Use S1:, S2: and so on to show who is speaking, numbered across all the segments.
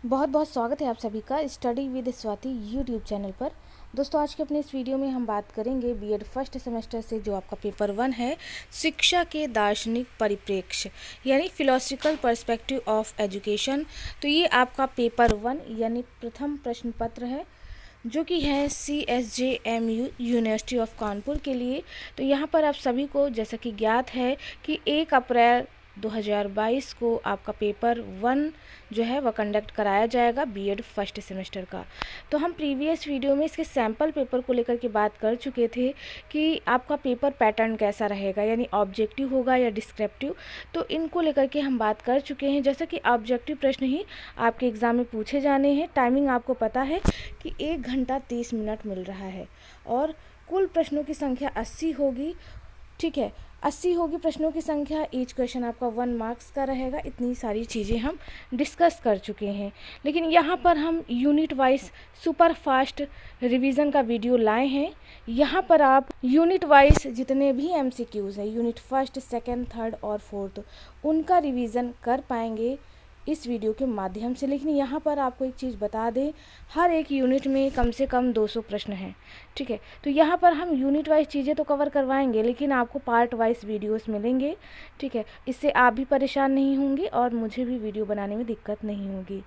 S1: बहुत बहुत स्वागत है आप सभी का study with Swati YouTube channel पर। दोस्तों, आज के अपने इस वीडियो में हम बात करेंगे बीएड फर्स्ट सेमेस्टर से जो आपका पेपर 1 है, शिक्षा के दार्शनिक परिप्रेक्ष्य यानी फिलोसफिकल पर्सपेक्टिव ऑफ एजुकेशन। तो ये आपका पेपर 1 यानी प्रथम प्रश्न पत्र है जो कि है CSJMU यूनिवर्सिटी ऑफ कानपुर के लिए। तो यहाँ पर आप सभी को जैसा कि ज्ञात है कि 1 अप्रैल 2022 को आपका पेपर 1 जो है वह कंडक्ट कराया जाएगा बीएड फर्स्ट सेमेस्टर का। तो हम प्रीवियस वीडियो में इसके सैम्पल पेपर को लेकर के बात कर चुके थे कि आपका पेपर पैटर्न कैसा रहेगा, यानी ऑब्जेक्टिव होगा या डिस्क्रिप्टिव। तो इनको लेकर के हम बात कर चुके हैं। जैसा कि ऑब्जेक्टिव प्रश्न ही आपके एग्ज़ाम में पूछे जाने हैं। टाइमिंग आपको पता है कि 1 घंटा 30 मिनट मिल रहा है और कुल प्रश्नों की संख्या 80 होगी। ठीक है, 80 होगी प्रश्नों की संख्या। ईच क्वेश्चन आपका 1 मार्क्स का रहेगा। इतनी सारी चीज़ें हम डिस्कस कर चुके हैं, लेकिन यहाँ पर हम unit wise super fast revision का वीडियो लाए हैं। यहाँ पर आप यूनिट वाइज जितने भी MCQs हैं, यूनिट फर्स्ट, सेकंड, थर्ड और फोर्थ, उनका रिवीजन कर पाएंगे इस वीडियो के माध्यम से। लेकिन यहाँ पर आपको एक चीज़ बता दें, हर एक यूनिट में कम से कम 200 प्रश्न हैं। ठीक है, तो यहाँ पर हम यूनिट वाइज चीज़ें तो कवर करवाएंगे, लेकिन आपको पार्ट वाइज वीडियोस मिलेंगे। ठीक है, इससे आप भी परेशान नहीं होंगे और मुझे भी वीडियो बनाने में दिक्कत नहीं होगी।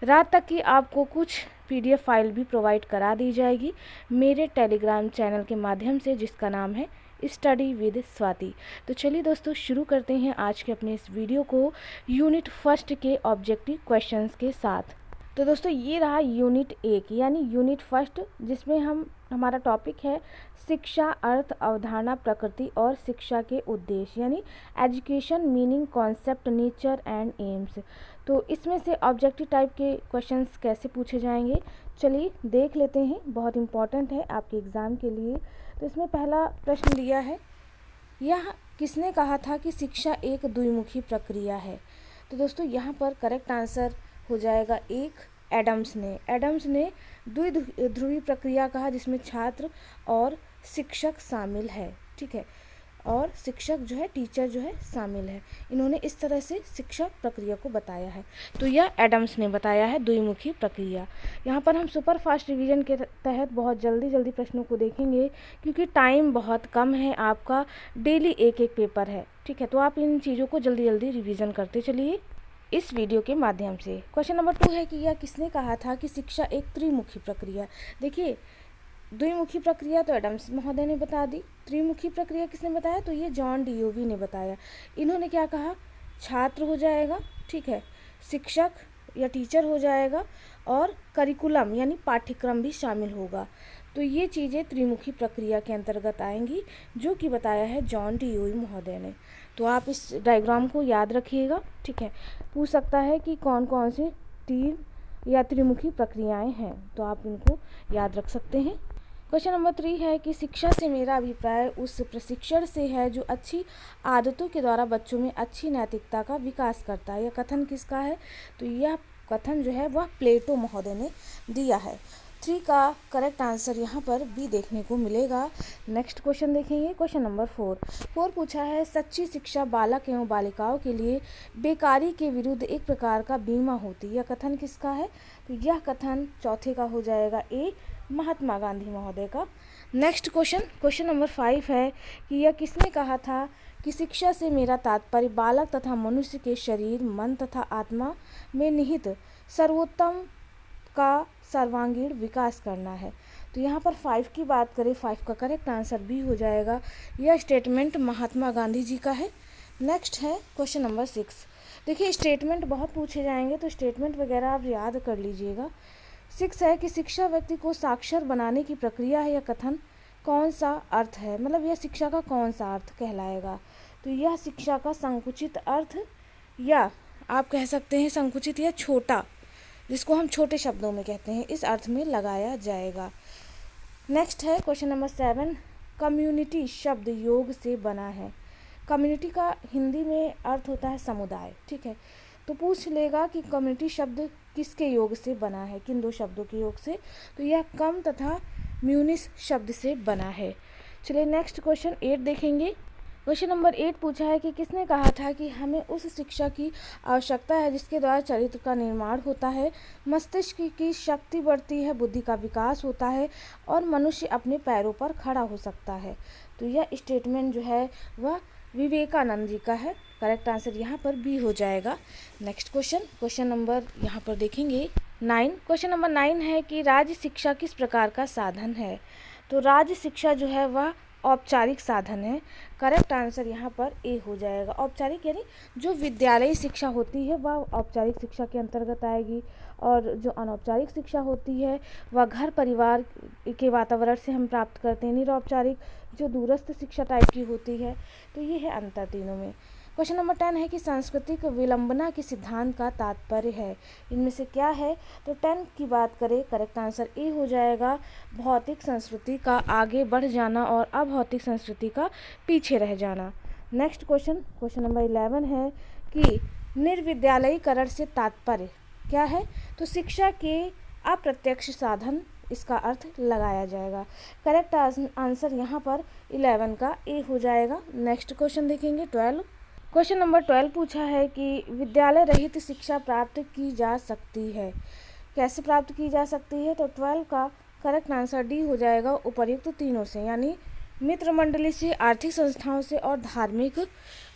S1: रात तक की आपको कुछ PDF फाइल भी प्रोवाइड करा दी जाएगी मेरे टेलीग्राम चैनल के माध्यम से, जिसका नाम है स्टडी विद स्वाति। तो चलिए दोस्तों, शुरू करते हैं आज के अपने इस वीडियो को यूनिट फर्स्ट के ऑब्जेक्टिव क्वेश्चंस के साथ। तो दोस्तों, ये रहा यूनिट 1 यानी यूनिट फर्स्ट, जिसमें हमारा टॉपिक है शिक्षा, अर्थ, अवधारणा, प्रकृति और शिक्षा के उद्देश्य, यानी education, meaning, concept, nature and AIIMS. तो इसमें से ऑब्जेक्टिव टाइप के क्वेश्चंस कैसे पूछे जाएंगे, चलिए देख लेते हैं। बहुत इंपॉर्टेंट है आपके एग्ज़ाम के लिए। तो इसमें पहला प्रश्न दिया है, यह किसने कहा था कि शिक्षा एक द्विमुखी प्रक्रिया है। तो दोस्तों, यहाँ पर करेक्ट आंसर हो जाएगा 1, एडम्स ने द्विध्रुवी प्रक्रिया कहा, जिसमें छात्र और शिक्षक शामिल है। ठीक है, और शिक्षक जो है, टीचर जो है शामिल है। इन्होंने इस तरह से शिक्षा प्रक्रिया को बताया है। तो यह एडम्स ने बताया है द्विमुखी प्रक्रिया। यहाँ पर हम सुपर फास्ट रिवीजन के तहत बहुत जल्दी प्रश्नों को देखेंगे, क्योंकि टाइम बहुत कम है, आपका डेली एक पेपर है। ठीक है, तो आप इन चीज़ों को जल्दी रिवीजन करते चलिए इस वीडियो के माध्यम से। क्वेश्चन नंबर 2 है कि यह किसने कहा था कि शिक्षा एक त्रिमुखी प्रक्रिया। देखिए, द्विमुखी प्रक्रिया तो एडम्स महोदय ने बता दी। त्रिमुखी प्रक्रिया किसने बताया, तो ये जॉन डीओवी ने बताया। इन्होंने क्या कहा, छात्र हो जाएगा, ठीक है, शिक्षक या टीचर हो जाएगा और करिकुलम यानी पाठ्यक्रम भी शामिल होगा। तो ये चीज़ें त्रिमुखी प्रक्रिया के अंतर्गत आएंगी, जो कि बताया है जॉन डीओवी महोदय ने। तो आप इस डायग्राम को याद रखिएगा। ठीक है, पूछ सकता है कि कौन कौन सी तीन या त्रिमुखी प्रक्रियाएं हैं, तो आप इनको याद रख सकते हैं। क्वेश्चन नंबर 3 है कि शिक्षा से मेरा अभिप्राय उस प्रशिक्षण से है जो अच्छी आदतों के द्वारा बच्चों में अच्छी नैतिकता का विकास करता है। यह कथन किसका है, तो यह कथन जो है वह प्लेटो महोदय ने दिया है। 3 का करेक्ट आंसर यहाँ पर B देखने को मिलेगा। नेक्स्ट क्वेश्चन देखेंगे, क्वेश्चन नंबर 4 पूछा है, सच्ची शिक्षा बालक एवं बालिकाओं के लिए बेकारी के विरुद्ध एक प्रकार का बीमा होती है। यह कथन किसका है, तो यह कथन चौथे का हो जाएगा A, महात्मा गांधी महोदय का। नेक्स्ट क्वेश्चन नंबर 5 है कि यह किसने कहा था कि शिक्षा से मेरा तात्पर्य बालक तथा मनुष्य के शरीर, मन तथा आत्मा में निहित सर्वोत्तम का सर्वांगीण विकास करना है। तो यहाँ पर 5 की बात करें, 5 का करेक्ट आंसर B हो जाएगा। यह स्टेटमेंट महात्मा गांधी जी का है। नेक्स्ट है क्वेश्चन नंबर 6। देखिए, स्टेटमेंट बहुत पूछे जाएंगे, तो स्टेटमेंट वगैरह आप याद कर लीजिएगा। 6 है कि शिक्षा व्यक्ति को साक्षर बनाने की प्रक्रिया है। यह कथन कौन सा अर्थ है, मतलब यह शिक्षा का कौन सा अर्थ कहलाएगा, तो यह शिक्षा का संकुचित अर्थ, या आप कह सकते हैं संकुचित या छोटा, जिसको हम छोटे शब्दों में कहते हैं, इस अर्थ में लगाया जाएगा। नेक्स्ट है क्वेश्चन नंबर 7, कम्युनिटी शब्द योग से बना है। कम्युनिटी का हिंदी में अर्थ होता है समुदाय। ठीक है, तो पूछ लेगा कि कम्युनिटी शब्द किसके योग से बना है, किन 2 शब्दों के योग से, तो यह कम तथा म्यूनिस शब्द से बना है। चलिए नेक्स्ट क्वेश्चन 8 देखेंगे। क्वेश्चन नंबर 8 पूछा है कि किसने कहा था कि हमें उस शिक्षा की आवश्यकता है जिसके द्वारा चरित्र का निर्माण होता है, मस्तिष्क की शक्ति बढ़ती है, बुद्धि का विकास होता है और मनुष्य अपने पैरों पर खड़ा हो सकता है। तो यह स्टेटमेंट जो है वह विवेकानंद जी का है। करेक्ट आंसर यहाँ पर बी हो जाएगा। नेक्स्ट क्वेश्चन नंबर यहाँ पर देखेंगे 9। क्वेश्चन नंबर 9 है कि राज्य शिक्षा किस प्रकार का साधन है। तो राज्य शिक्षा जो है वह औपचारिक साधन है। करेक्ट आंसर यहाँ पर ए हो जाएगा। औपचारिक यानी जो विद्यालयी शिक्षा होती है वह औपचारिक शिक्षा के अंतर्गत आएगी, और जो अनौपचारिक शिक्षा होती है वह घर परिवार के वातावरण से हम प्राप्त करते हैं। निरौपचारिक जो दूरस्थ शिक्षा टाइप की होती है। तो ये है अंतर तीनों में। क्वेश्चन नंबर 10 है कि सांस्कृतिक विलंबना के सिद्धांत का तात्पर्य है। इनमें से क्या है। तो 10 की बात करें, करेक्ट आंसर ए हो जाएगा। भौतिक संस्कृति का आगे बढ़ जाना और अभौतिक संस्कृति का पीछे रह जाना। नेक्स्ट क्वेश्चन नंबर 11 है कि निर्विद्यालयीकरण से तात्पर्य क्या है। तो शिक्षा के अप्रत्यक्ष साधन, इसका अर्थ लगाया जाएगा। करेक्ट आंसर यहाँ पर 11 का ए हो जाएगा। नेक्स्ट क्वेश्चन देखेंगे 12। क्वेश्चन नंबर 12 पूछा है कि विद्यालय रहित शिक्षा प्राप्त की जा सकती है। कैसे प्राप्त की जा सकती है। तो 12 का करेक्ट आंसर डी हो जाएगा। उपर्युक्त तीनों से, यानी मित्र मंडली से, आर्थिक संस्थाओं से और धार्मिक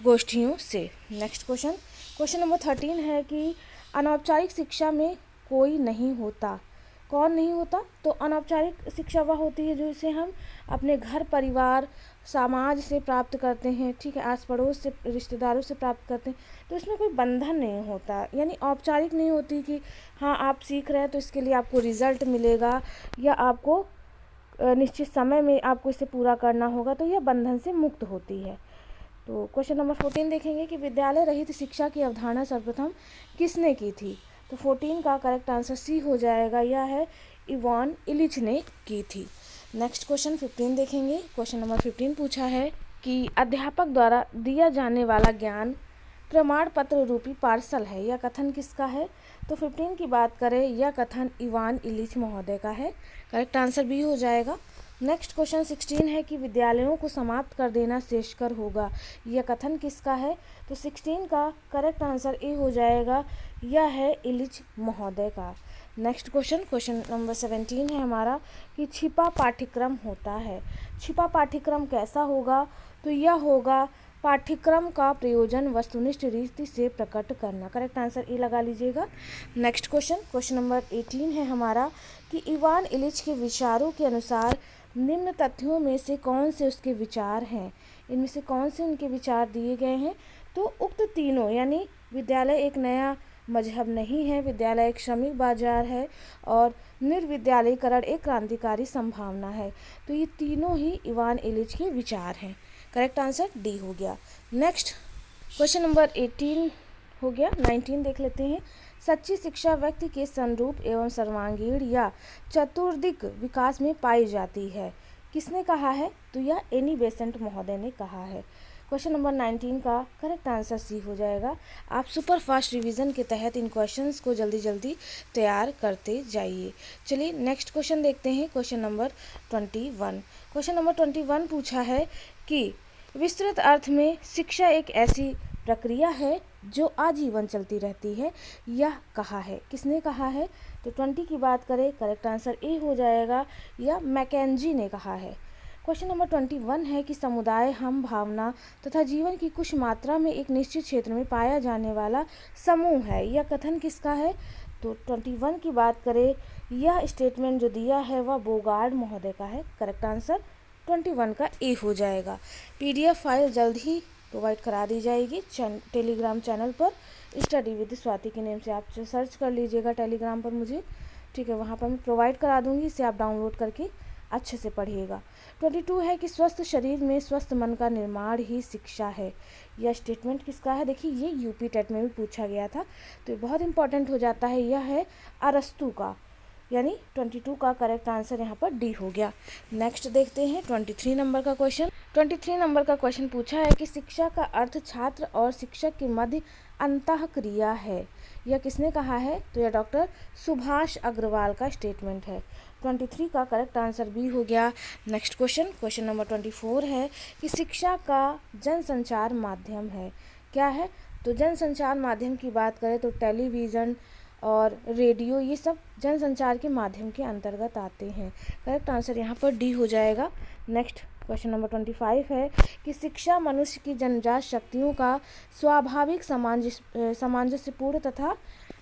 S1: गोष्ठियों से। नेक्स्ट क्वेश्चन नंबर 13 है कि अनौपचारिक शिक्षा में कोई नहीं होता। कौन नहीं होता। तो अनौपचारिक शिक्षा वह होती है जो इसे हम अपने घर परिवार समाज से प्राप्त करते हैं, ठीक है, आस पड़ोस से, रिश्तेदारों से प्राप्त करते हैं। तो इसमें कोई बंधन नहीं होता, यानी औपचारिक नहीं होती कि हाँ आप सीख रहे हैं तो इसके लिए आपको रिजल्ट मिलेगा या आपको निश्चित समय में आपको इसे पूरा करना होगा। तो यह बंधन से मुक्त होती है। तो क्वेश्चन नंबर 14 देखेंगे कि विद्यालय रहित शिक्षा की अवधारणा सर्वप्रथम किसने की थी। तो 14 का करेक्ट आंसर सी हो जाएगा। यह है इवान इलिच ने की थी। नेक्स्ट क्वेश्चन 15 देखेंगे। क्वेश्चन नंबर 15 पूछा है कि अध्यापक द्वारा दिया जाने वाला ज्ञान प्रमाण पत्र रूपी पार्सल है। यह कथन किसका है। तो 15 की बात करें, यह कथन इवान इलिच महोदय का है। करेक्ट आंसर बी हो जाएगा। नेक्स्ट क्वेश्चन 16 है कि विद्यालयों को समाप्त कर देना श्रेयस्कर होगा। यह कथन किसका है। तो 16 का करेक्ट आंसर ए हो जाएगा। यह है इलिच महोदय का। नेक्स्ट क्वेश्चन नंबर 17 है हमारा कि छिपा पाठ्यक्रम होता है। छिपा पाठ्यक्रम कैसा होगा। तो यह होगा पाठ्यक्रम का प्रयोजन वस्तुनिष्ठ रीति से प्रकट करना। करेक्ट आंसर ए लगा लीजिएगा। नेक्स्ट क्वेश्चन नंबर 18 है हमारा कि इवान इलिच के विचारों के अनुसार निम्न तथ्यों में से कौन से उसके विचार हैं। इनमें से कौन से उनके विचार दिए गए हैं। तो उक्त तीनों, यानी विद्यालय एक नया मजहब नहीं है, विद्यालय एक श्रमिक बाजार है और निर्विद्यालयीकरण एक क्रांतिकारी संभावना है। तो ये तीनों ही इवान इलिच के विचार हैं। करेक्ट आंसर डी हो गया। नेक्स्ट क्वेश्चन नंबर 18 हो गया। 19 देख लेते हैं। सच्ची शिक्षा व्यक्ति के संरूप एवं सर्वांगीण या चतुर्दिक विकास में पाई जाती है। किसने कहा है। तो यह एनी बेसेंट महोदय ने कहा है। क्वेश्चन नंबर 19 का करेक्ट आंसर सी हो जाएगा। आप सुपर फास्ट रिवीजन के तहत इन क्वेश्चंस को जल्दी जल्दी तैयार करते जाइए। चलिए नेक्स्ट क्वेश्चन देखते हैं। Question number 21। क्वेश्चन नंबर 21 पूछा है कि विस्तृत अर्थ में शिक्षा एक ऐसी प्रक्रिया है जो आजीवन चलती रहती है। यह कहा है। किसने कहा है। तो 20 की बात करें, करेक्ट आंसर ए हो जाएगा। यह मैकेंजी ने कहा है। क्वेश्चन नंबर 21 है कि समुदाय हम भावना तथा जीवन की कुछ मात्रा में एक निश्चित क्षेत्र में पाया जाने वाला समूह है। यह कथन किसका है। तो 21 की बात करें, यह स्टेटमेंट जो दिया है वह बोगार्ड महोदय का है। करेक्ट आंसर 21 का ए हो जाएगा। PDF फाइल जल्द ही प्रोवाइड करा दी जाएगी टेलीग्राम चैनल पर। स्टडी विद स्वाति के नेम से आप सर्च कर लीजिएगा टेलीग्राम पर मुझे, ठीक है, वहाँ पर मैं प्रोवाइड करा दूँगी। इसे आप डाउनलोड करके अच्छे से पढ़िएगा। 22 है कि स्वस्थ शरीर में स्वस्थ मन का निर्माण ही शिक्षा है। यह स्टेटमेंट किसका है। देखिए ये यूपी टेट में भी पूछा गया था, तो ये बहुत इंपॉर्टेंट हो जाता है। यह है अरस्तु का, यानी 22 का करेक्ट आंसर यहाँ पर डी हो गया। नेक्स्ट देखते हैं 23 नंबर का क्वेश्चन। 23 नंबर का क्वेश्चन पूछा है कि शिक्षा का अर्थ छात्र और शिक्षक के मध्य अंतःक्रिया है। यह किसने कहा है? तो यह डॉक्टर सुभाष अग्रवाल का स्टेटमेंट है। 23 का करेक्ट आंसर बी हो गया। नेक्स्ट क्वेश्चन नंबर 24 है कि शिक्षा का जनसंचार माध्यम है, क्या है? तो जनसंचार माध्यम की बात करें तो टेलीविज़न और रेडियो, ये सब जनसंचार के माध्यम के अंतर्गत आते हैं। करेक्ट आंसर यहाँ पर डी हो जाएगा। नेक्स्ट क्वेश्चन नंबर 25 है कि शिक्षा मनुष्य की जन्मजात शक्तियों का स्वाभाविक सामंजस्यपूर्ण तथा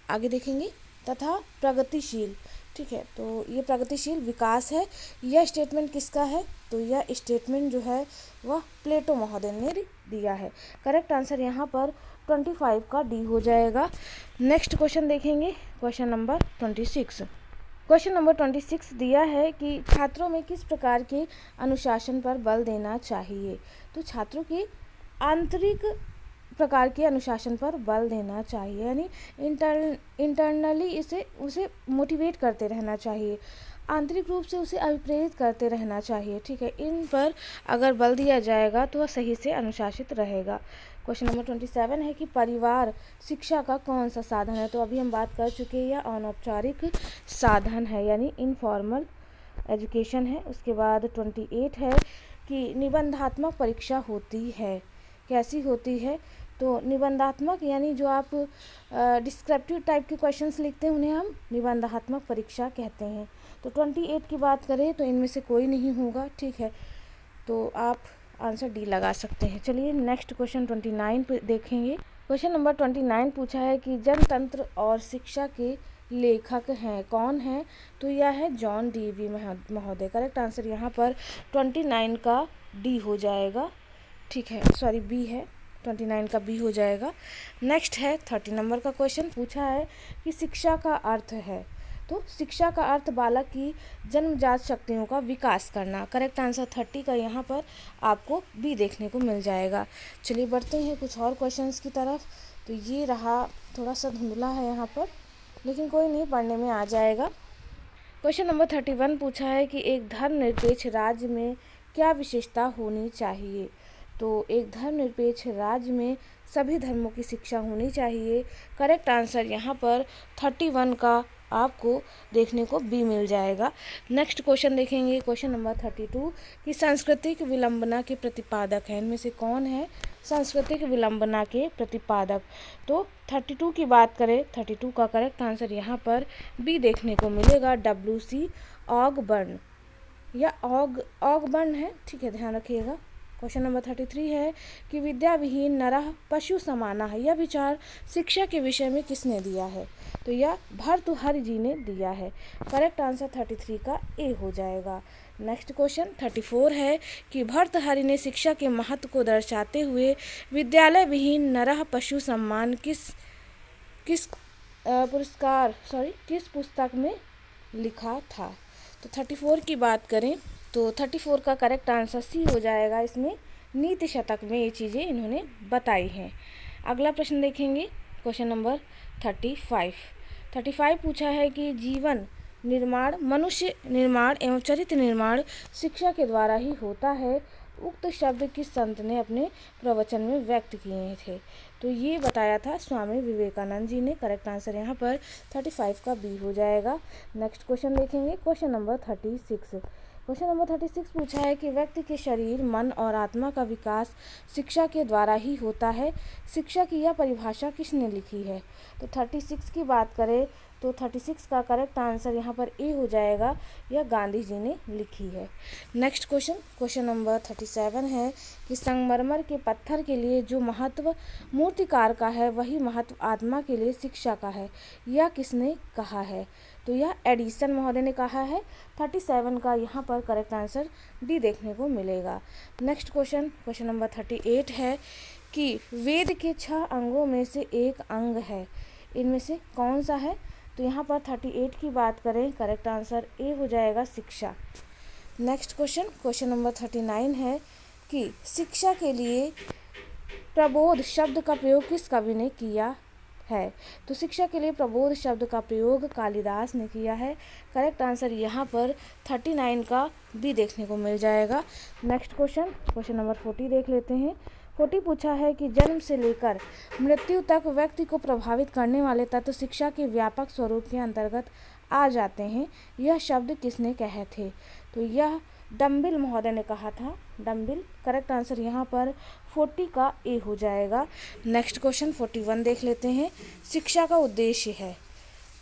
S1: आगे देखेंगे तथा प्रगतिशील, ठीक है, तो ये प्रगतिशील विकास है। यह स्टेटमेंट किसका है? तो यह स्टेटमेंट जो है वह प्लेटो महोदय ने दिया है। करेक्ट आंसर यहाँ पर 25 का डी हो जाएगा। नेक्स्ट क्वेश्चन देखेंगे, क्वेश्चन नंबर 26। क्वेश्चन नंबर 26 दिया है कि छात्रों में किस प्रकार के अनुशासन पर बल देना चाहिए? तो छात्रों के आंतरिक प्रकार के अनुशासन पर बल देना चाहिए, यानी इंटरनली उसे मोटिवेट करते रहना चाहिए, आंतरिक रूप से उसे अभिप्रेरित करते रहना चाहिए, ठीक है। इन पर अगर बल दिया जाएगा तो वह सही से अनुशासित रहेगा। क्वेश्चन नंबर 27 है कि परिवार शिक्षा का कौन सा साधन है? तो अभी हम बात कर चुके हैं, यह अनौपचारिक साधन है, यानी इनफॉर्मल एजुकेशन है। उसके बाद 28 है कि निबंधात्मक परीक्षा होती है, कैसी होती है? तो निबंधात्मक यानी जो आप डिस्क्रिप्टिव टाइप के क्वेश्चंस लिखते हैं उन्हें हम निबंधात्मक परीक्षा कहते हैं। तो 28 की बात करें तो इनमें से कोई नहीं होगा, ठीक है, तो आप आंसर डी लगा सकते हैं। चलिए नेक्स्ट क्वेश्चन 29 पे देखेंगे। क्वेश्चन नंबर 29 पूछा है कि जनतंत्र और शिक्षा के लेखक हैं, कौन है? तो यह है जॉन डीवी महोदय। करेक्ट आंसर यहाँ पर 29 का डी हो जाएगा, ठीक है, सॉरी बी है, 29 का बी हो जाएगा। नेक्स्ट है 30 नंबर का क्वेश्चन पूछा है कि शिक्षा का अर्थ है, तो शिक्षा का अर्थ बालक की जन्मजात शक्तियों का विकास करना। करेक्ट आंसर 30 का यहाँ पर आपको बी देखने को मिल जाएगा। चलिए बढ़ते हैं कुछ और क्वेश्चंस की तरफ। तो ये रहा, थोड़ा सा धुंधला है यहाँ पर, लेकिन कोई नहीं, पढ़ने में आ जाएगा। क्वेश्चन नंबर 31 पूछा है कि एक धर्मनिरपेक्ष राज्य में क्या विशेषता होनी चाहिए? तो एक धर्मनिरपेक्ष राज्य में सभी धर्मों की शिक्षा होनी चाहिए। करेक्ट आंसर यहाँ पर 31 का आपको देखने को बी मिल जाएगा। नेक्स्ट क्वेश्चन देखेंगे, क्वेश्चन नंबर 32 कि सांस्कृतिक विलंबना के प्रतिपादक हैं, इनमें से कौन है सांस्कृतिक विलंबना के प्रतिपादक? तो 32 की बात करें, 32 का करेक्ट आंसर यहाँ पर बी देखने को मिलेगा, WC ऑगबर्न, या ऑगबर्न है, ठीक है, ध्यान रखिएगा। क्वेश्चन नंबर 33 है कि विद्या विहीन नरः पशु समाना है, यह विचार शिक्षा के विषय में किसने दिया है? तो यह भर्तृहरि जी ने दिया है। करेक्ट आंसर 33 का ए हो जाएगा। नेक्स्ट क्वेश्चन 34 है कि भर्तृहरि ने शिक्षा के महत्व को दर्शाते हुए विद्यालय विहीन नरः पशु सम्मान किस पुस्तक में लिखा था? तो 34 की बात करें तो 34 का करेक्ट आंसर सी हो जाएगा। इसमें नीति शतक में ये चीज़ें इन्होंने बताई हैं। अगला प्रश्न देखेंगे, क्वेश्चन नंबर 35 पूछा है कि जीवन निर्माण, मनुष्य निर्माण एवं चरित्र निर्माण शिक्षा के द्वारा ही होता है, उक्त शब्द किस संत ने अपने प्रवचन में व्यक्त किए थे? तो ये बताया था स्वामी विवेकानंद जी ने। करेक्ट आंसर यहाँ पर 35 का बी हो जाएगा। नेक्स्ट क्वेश्चन देखेंगे, क्वेश्चन नंबर 36। क्वेश्चन नंबर 36 पूछा है कि व्यक्ति के शरीर, मन और आत्मा का विकास शिक्षा के द्वारा ही होता है, शिक्षा की यह परिभाषा किसने लिखी है? तो 36 की बात करें तो 36 का करेक्ट आंसर यहाँ पर ए हो जाएगा, यह गांधी जी ने लिखी है। नेक्स्ट क्वेश्चन नंबर 37 है कि संगमरमर के पत्थर के लिए जो महत्व मूर्तिकार का है वही महत्व आत्मा के लिए शिक्षा का है, यह किसने कहा है? तो यह एडिसन महोदय ने कहा है। 37 का यहाँ पर करेक्ट आंसर डी देखने को मिलेगा। नेक्स्ट क्वेश्चन नंबर 38 है कि वेद के 6 अंगों में से एक अंग है, इनमें से कौन सा है? तो यहाँ पर 38 की बात करें, करेक्ट आंसर ए हो जाएगा, शिक्षा। नेक्स्ट क्वेश्चन नंबर 39 है कि शिक्षा के लिए प्रबोध शब्द का प्रयोग किस कवि ने किया है? तो शिक्षा के लिए प्रबोध शब्द का प्रयोग कालिदास ने किया है। करेक्ट आंसर यहाँ पर 39 का बी देखने को मिल जाएगा। नेक्स्ट क्वेश्चन नंबर 40 देख लेते हैं। 40 पूछा है कि जन्म से लेकर मृत्यु तक व्यक्ति को प्रभावित करने वाले तत्व शिक्षा के व्यापक स्वरूप के अंतर्गत आ जाते हैं, यह शब्द किसने कहे थे? तो यह डम्बिल महोदय ने कहा था, डम्बिल। करेक्ट आंसर यहाँ पर 40 का ए हो जाएगा। नेक्स्ट क्वेश्चन 41 देख लेते हैं। शिक्षा का उद्देश्य है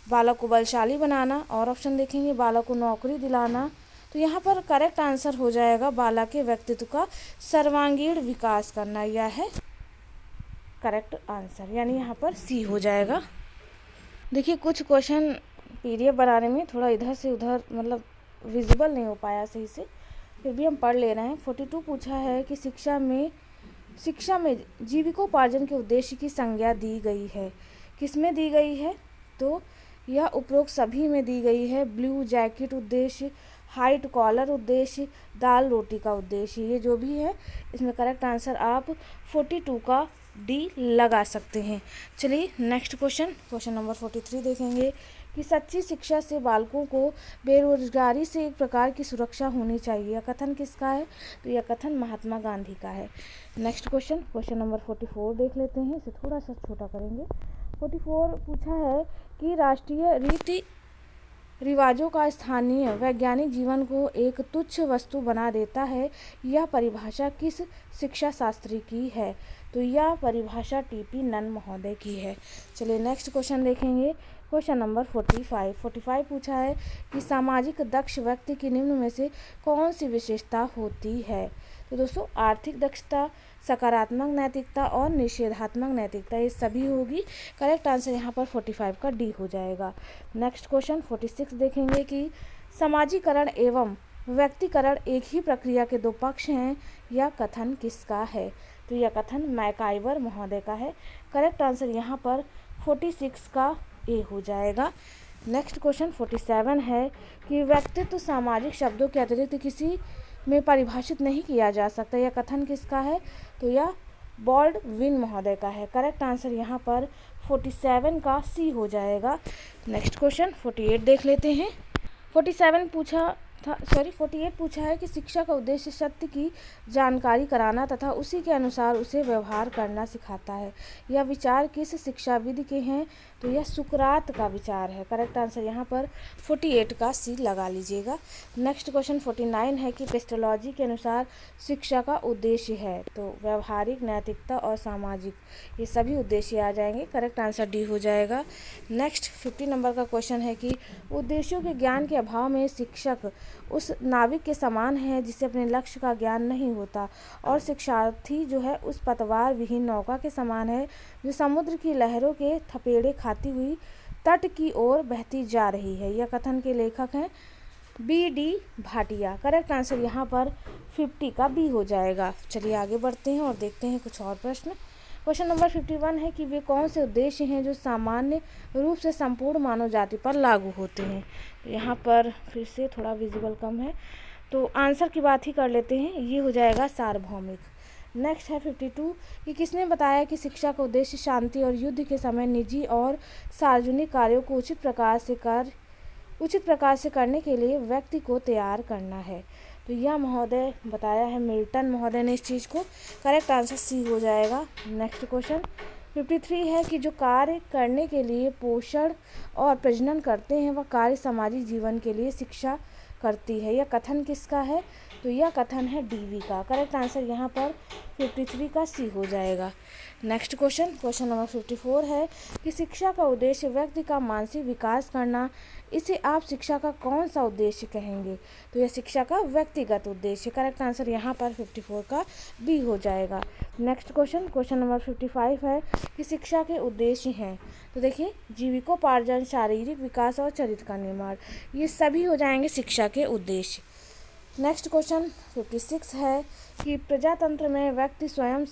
S1: बालक को बलशाली बनाना, और ऑप्शन देखेंगे बालक को नौकरी दिलाना। तो यहाँ पर करेक्ट आंसर हो जाएगा बालक के व्यक्तित्व का सर्वांगीण विकास करना, यह है करेक्ट आंसर, यानी यहाँ पर सी हो जाएगा। देखिए कुछ क्वेश्चन पीडीएफ बनाने में थोड़ा इधर से उधर मतलब विजिबल नहीं हो पाया सही से, फिर भी हम पढ़ ले रहे हैं। 42 पूछा है कि शिक्षा में जीविकोपार्जन के उद्देश्य की संज्ञा दी गई है, किसमें दी गई है? तो यह उपरोक्त सभी में दी गई है। ब्लू जैकेट उद्देश्य, हाइट कॉलर उद्देश्य, दाल रोटी का उद्देश्य, ये जो भी है इसमें करेक्ट आंसर आप 42 का डी लगा सकते हैं। चलिए नेक्स्ट क्वेश्चन नंबर 43 देखेंगे कि सच्ची शिक्षा से बालकों को बेरोजगारी से एक प्रकार की सुरक्षा होनी चाहिए, यह कथन किसका है? तो यह कथन महात्मा गांधी का है। नेक्स्ट क्वेश्चन नंबर 44 देख लेते हैं, इसे थोड़ा सा छोटा करेंगे। 44 पूछा है कि राष्ट्रीय रीति रिवाजों का स्थानीय वैज्ञानिक जीवन को एक तुच्छ वस्तु बना देता है, यह परिभाषा किस शिक्षा शास्त्री की है? तो यह परिभाषा टीपी नन महोदय की है। चलिए नेक्स्ट क्वेश्चन देखेंगे। क्वेश्चन नंबर 45 पूछा है कि सामाजिक दक्ष व्यक्ति की निम्न में से कौन सी विशेषता होती है? तो दोस्तों आर्थिक दक्षता, सकारात्मक नैतिकता और निषेधात्मक नैतिकता, ये सभी होगी। करेक्ट आंसर यहाँ पर 45 का डी हो जाएगा। नेक्स्ट क्वेश्चन 46 देखेंगे कि समाजीकरण एवं व्यक्तिकरण एक ही प्रक्रिया के दो पक्ष हैं, यह कथन किसका है? तो यह कथन मैकाइवर महोदय का है। करेक्ट आंसर यहाँ पर 46 का ए हो जाएगा। नेक्स्ट क्वेश्चन 47 है कि व्यक्तित्व सामाजिक शब्दों के अतिरिक्त किसी में परिभाषित नहीं किया जा सकता, यह कथन किसका है? तो यह बॉल्डविन महोदय का है। करेक्ट आंसर यहाँ पर 47 का सी हो जाएगा। नेक्स्ट क्वेश्चन 48 देख लेते हैं। 48 पूछा है कि शिक्षा का उद्देश्य सत्य की जानकारी कराना तथा उसी के अनुसार उसे व्यवहार करना सिखाता है, यह विचार किस शिक्षाविद के हैं? तो यह सुकरात का विचार है। करेक्ट आंसर यहाँ पर 48 का सी लगा लीजिएगा। नेक्स्ट क्वेश्चन 49 है कि पेस्टोलॉजी के अनुसार शिक्षा का उद्देश्य है, तो व्यवहारिक, नैतिकता और सामाजिक, ये सभी उद्देश्य आ जाएंगे। करेक्ट आंसर डी हो जाएगा। नेक्स्ट 50 नंबर का क्वेश्चन है कि उद्देश्यों के ज्ञान के अभाव में शिक्षक उस नाविक के समान है जिसे अपने लक्ष्य का ज्ञान नहीं होता, और शिक्षार्थी जो है उस पतवार विहीन नौका के समान है जो समुद्र की लहरों के थपेड़े खाती हुई तट की ओर बहती जा रही है, यह कथन के लेखक हैं B.D. भाटिया। करेक्ट आंसर यहाँ पर 50 का बी हो जाएगा। चलिए आगे बढ़ते हैं और देखते हैं कुछ और प्रश्न। क्वेश्चन नंबर 51 है कि वे कौन से उद्देश्य हैं जो सामान्य रूप से संपूर्ण मानव जाति पर लागू होते हैं? तो यहाँ पर फिर से थोड़ा विजिबल कम है, तो आंसर की बात ही कर लेते हैं, ये हो जाएगा सार्वभौमिक। नेक्स्ट है 52 कि किसने बताया कि शिक्षा का उद्देश्य शांति और युद्ध के समय निजी और सार्वजनिक कार्यों को उचित प्रकार से करने के लिए व्यक्ति को तैयार करना है? तो यह महोदय बताया है मिल्टन महोदय ने इस चीज़ को। करेक्ट आंसर सी हो जाएगा। नेक्स्ट क्वेश्चन 53 है कि जो कार्य करने के लिए पोषण और प्रजनन करते हैं वह कार्य सामाजिक जीवन के लिए शिक्षा करती है, यह कथन किसका है? तो यह कथन है डीवी का। करेक्ट आंसर यहाँ पर 53 का सी हो जाएगा। नेक्स्ट क्वेश्चन नंबर 54 है कि शिक्षा का उद्देश्य व्यक्ति का मानसिक विकास करना, इसे आप शिक्षा का कौन सा उद्देश्य कहेंगे? तो यह शिक्षा का व्यक्तिगत उद्देश्य। करेक्ट आंसर यहाँ पर 54 का बी हो जाएगा। नेक्स्ट क्वेश्चन नंबर 55 है कि शिक्षा के उद्देश्य हैं, तो देखिए जीविकोपार्जन, शारीरिक विकास और चरित्र का निर्माण, ये सभी हो जाएंगे शिक्षा के उद्देश्य। नेक्स्ट क्वेश्चन 56 है कि प्रजातंत्र में व्यक्ति स्वयं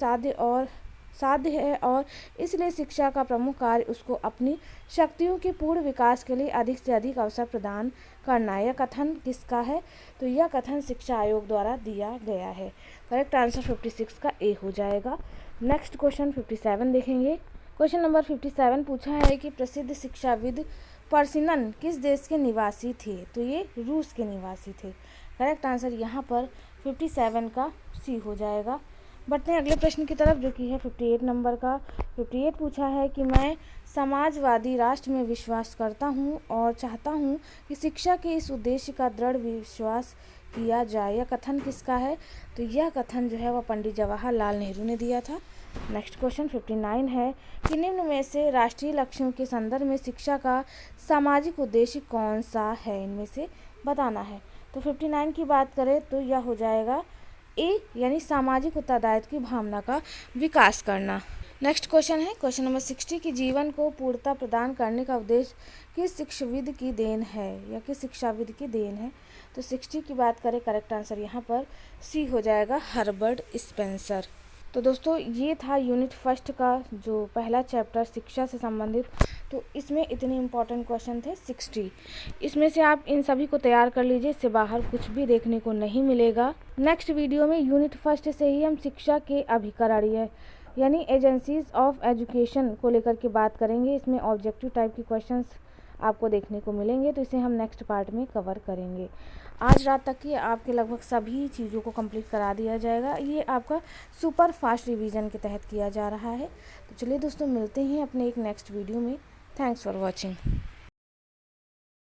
S1: साध्य है और इसलिए शिक्षा का प्रमुख कार्य उसको अपनी शक्तियों के पूर्ण विकास के लिए अधिक से अधिक अवसर प्रदान करना है, यह कथन किसका है? तो यह कथन शिक्षा आयोग द्वारा दिया गया है। करेक्ट आंसर 56 का ए हो जाएगा। नेक्स्ट क्वेश्चन 57 देखेंगे। क्वेश्चन नंबर 57 पूछा है कि प्रसिद्ध शिक्षाविद पर्सिनन किस देश के निवासी थे? तो ये रूस के निवासी थे। करेक्ट आंसर यहाँ पर 57 का सी हो जाएगा। बढ़ते हैं अगले प्रश्न की तरफ, जो कि है 58 नंबर का। 58 पूछा है कि मैं समाजवादी राष्ट्र में विश्वास करता हूँ और चाहता हूँ कि शिक्षा के इस उद्देश्य का दृढ़ विश्वास किया जाए। यह कथन किसका है? तो यह कथन जो है वह पंडित जवाहरलाल नेहरू ने दिया था। नेक्स्ट क्वेश्चन 59 है कि निम्न में से राष्ट्रीय लक्ष्यों के संदर्भ में शिक्षा का सामाजिक उद्देश्य कौन सा है? इनमें से बताना है। तो 59 की बात करें तो यह हो जाएगा ए, यानी सामाजिक उत्तरदायित्व की भावना का विकास करना। नेक्स्ट क्वेश्चन है क्वेश्चन नंबर 60 की जीवन को पूर्णता प्रदान करने का उद्देश्य किस शिक्षाविद की देन है या किस शिक्षाविद की देन है? तो 60 की बात करें, करेक्ट आंसर यहाँ पर सी हो जाएगा, हर्बर्ट स्पेंसर। तो दोस्तों ये था यूनिट फर्स्ट का जो पहला चैप्टर शिक्षा से संबंधित। तो इसमें इतने इम्पॉर्टेंट क्वेश्चन थे 60। इसमें से आप इन सभी को तैयार कर लीजिए, इससे बाहर कुछ भी देखने को नहीं मिलेगा। नेक्स्ट वीडियो में यूनिट फर्स्ट से ही हम शिक्षा के अभिकरण यानी एजेंसीज ऑफ एजुकेशन को लेकर के बात करेंगे। इसमें ऑब्जेक्टिव टाइप के क्वेश्चंस आपको देखने को मिलेंगे, तो इसे हम नेक्स्ट पार्ट में कवर करेंगे। आज रात तक की आपके लगभग सभी चीज़ों को कंप्लीट करा दिया जाएगा। ये आपका सुपर फास्ट रिवीजन के तहत किया जा रहा है। तो चलिए दोस्तों, मिलते हैं अपने एक नेक्स्ट वीडियो में। Thanks for watching.